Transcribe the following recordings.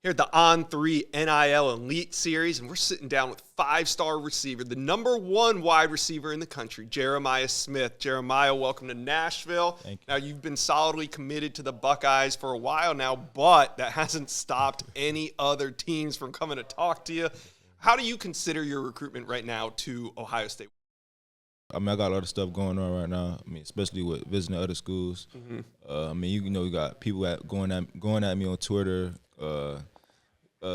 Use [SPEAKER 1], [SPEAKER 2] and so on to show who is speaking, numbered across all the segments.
[SPEAKER 1] here at the On3 NIL Elite Series, and we're sitting down with five-star receiver, the #1 wide receiver in the country, Jeremiah Smith. Jeremiah, welcome to Nashville.
[SPEAKER 2] Thank you.
[SPEAKER 1] Now, you've been solidly committed to the Buckeyes for a while now, but that hasn't stopped any other teams from coming to talk to you. How do you consider your recruitment right now to Ohio State?
[SPEAKER 2] I mean, I got a lot of stuff going on right now. I mean, especially with visiting other schools. I mean, you know, you got people going at me on Twitter,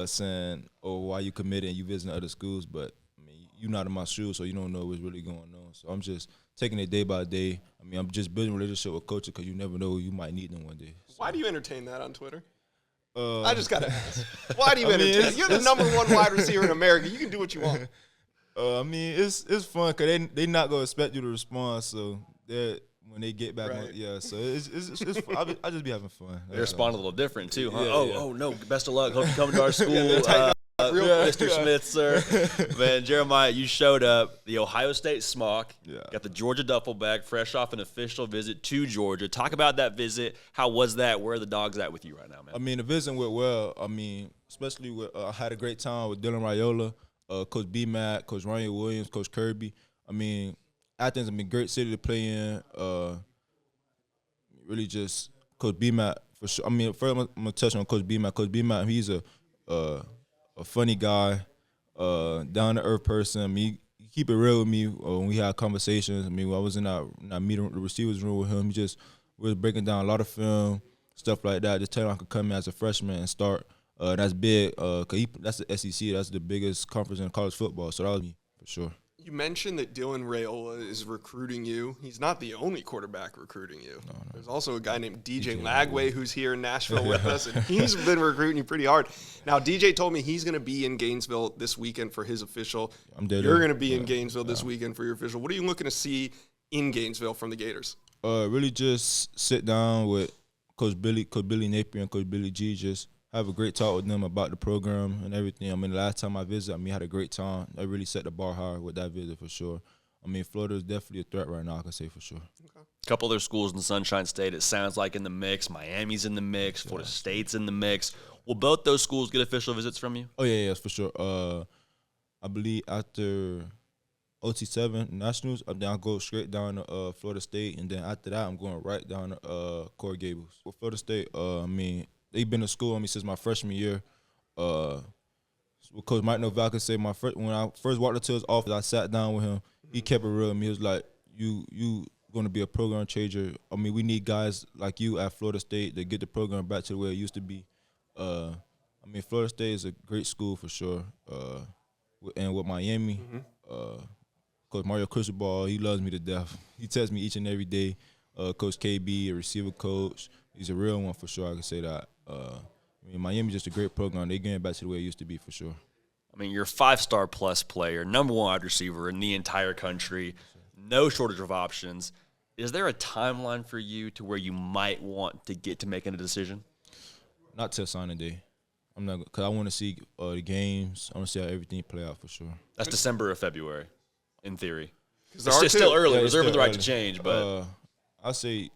[SPEAKER 2] saying, "Oh, why you committed and you visiting other schools?" But I mean, you're not in my shoes, so you don't know what's really going on. So I'm just taking it day by day. I mean, I'm just building a relationship with coaches because you never know you might need them one day. So,
[SPEAKER 1] Why do you entertain that on Twitter? I just got to ask. Why do you entertain it? You're the #1 wide receiver in America. You can do what you want.
[SPEAKER 2] I mean, it's fun because they not gonna expect you to respond. So when they get back,
[SPEAKER 1] Right.
[SPEAKER 2] So it's fun. I just be having fun.
[SPEAKER 3] They respond a little different too, huh?
[SPEAKER 2] Yeah,
[SPEAKER 3] oh no, best of luck. Hope you come to our school,
[SPEAKER 1] real
[SPEAKER 3] Mr. Smith, sir. Man, Jeremiah, you showed up. The Ohio State smock.
[SPEAKER 2] Yeah.
[SPEAKER 3] Got the Georgia duffel bag, fresh off an official visit to Georgia. Talk about that visit. How was that? Where are the dogs at with you right now, man?
[SPEAKER 2] I mean, the visit went well. I mean, especially with I had a great time with Dylan Raiola, Coach B-Mac, Coach Ryan Williams, Coach Kirby. I mean, Athens has been a great city to play in. Really just Coach B-Mac for sure. I mean, first I'm going to touch on Coach B-Mac. Coach B-Mac, he's a funny guy, down-to-earth person. I mean, he keep it real with me when we had conversations. I mean, when I was in our meeting, the receivers room with him, we was breaking down a lot of film, stuff like that. Just telling him I could come in as a freshman and start. That's big because that's the SEC. That's the biggest conference in college football. So that was me for sure.
[SPEAKER 1] You mentioned that Dylan Raiola is recruiting you. He's not the only quarterback recruiting you. No. There's also a guy named DJ Lagway who's here in Nashville with us, and he's been recruiting you pretty hard. Now, DJ told me he's going to be in Gainesville this weekend for his official. You're going to be in Gainesville this weekend for your official. What are you looking to see in Gainesville from the Gators?
[SPEAKER 2] Really just sit down with Coach Billy Napier and Coach Billy G. Just have a great talk with them about the program and everything. I mean, the last time I visited, I had a great time. I really set the bar high with that visit for sure. I mean, Florida is definitely a threat right now, I can say for sure.
[SPEAKER 3] Okay. A couple other schools in the Sunshine State, it sounds like, in the mix. Miami's in the mix. Florida State's in the mix. Will both those schools get official visits from you?
[SPEAKER 2] Oh, yeah, for sure. I believe after OT7 Nationals, then I'll go straight down to Florida State, and then after that, I'm going right down to Coral Gables. With Florida State, I mean, they've been to school with me since my freshman year. Coach Mike Novak could say when I first walked into his office, I sat down with him. He kept it real with me. He was like, "You going to be a program changer. I mean, we need guys like you at Florida State to get the program back to the way it used to be." I mean, Florida State is a great school for sure. And with Miami, Coach Mario Cristobal, he loves me to death. He texts me each and every day. Coach KB, a receiver coach. He's a real one for sure, I can say that. I mean, Miami's just a great program. They're getting back to the way it used to be for sure.
[SPEAKER 3] I mean, you're a 5-star plus player, #1 wide receiver in the entire country, no shortage of options. Is there a timeline for you to where you might want to get to making a decision?
[SPEAKER 2] Not till signing day. I'm not, because I want to see the games. I want to see how everything play out for sure.
[SPEAKER 3] That's December or February, in theory. It's
[SPEAKER 1] there are
[SPEAKER 3] still early,
[SPEAKER 2] Yeah,
[SPEAKER 3] reserving the right to
[SPEAKER 2] early.
[SPEAKER 3] change, but
[SPEAKER 2] I'll say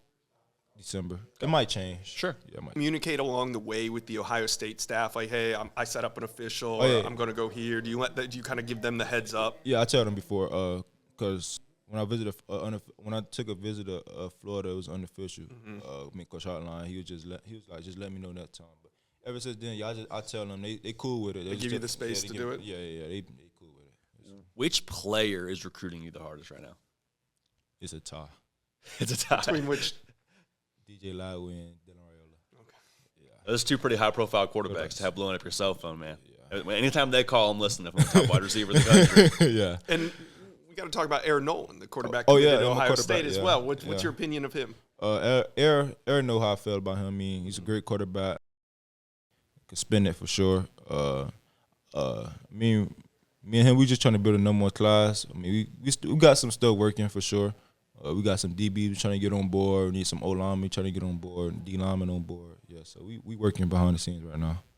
[SPEAKER 2] December. It might change.
[SPEAKER 3] Sure.
[SPEAKER 2] Yeah, it might.
[SPEAKER 1] Communicate along the way with the Ohio State staff, like, hey, I set up an official.
[SPEAKER 2] Oh, yeah.
[SPEAKER 1] I'm going to go here. Do you kind of give them the heads up?
[SPEAKER 2] Yeah, I tell them before, because when I took a visit to Florida, it was unofficial. Me, Coach Hotline, he was like, just let me know that time. But ever since then, I tell them they cool with it.
[SPEAKER 1] They give you the space to do it?
[SPEAKER 2] Yeah, they cool with it.
[SPEAKER 3] which player is recruiting you the hardest right now?
[SPEAKER 2] It's a tie.
[SPEAKER 3] It's a tie.
[SPEAKER 1] Between which
[SPEAKER 2] DJ Lowry and Dylan Raiola.
[SPEAKER 1] Okay.
[SPEAKER 2] Yeah.
[SPEAKER 3] Those two pretty high-profile quarterbacks to have blowing up your cell phone, man. Anytime they call, I'm listening. If I'm the top wide receiver in the country.
[SPEAKER 2] Yeah.
[SPEAKER 1] And we got to talk about Aaron Nolan, the quarterback
[SPEAKER 2] Oh, yeah,
[SPEAKER 1] committed to
[SPEAKER 2] I'm a
[SPEAKER 1] Ohio
[SPEAKER 2] quarterback,
[SPEAKER 1] State as
[SPEAKER 2] yeah.
[SPEAKER 1] well. What's
[SPEAKER 2] Yeah.
[SPEAKER 1] your opinion of him?
[SPEAKER 2] Aaron know how I felt about him. I mean, he's a great quarterback. Can spin it for sure. Me and him, we just trying to build a #1 class. I mean, we got some stuff working for sure. We got some DBs trying to get on board. We need some O-linemen trying to get on board, D-linemen on board. Yeah, so we working behind the scenes right now.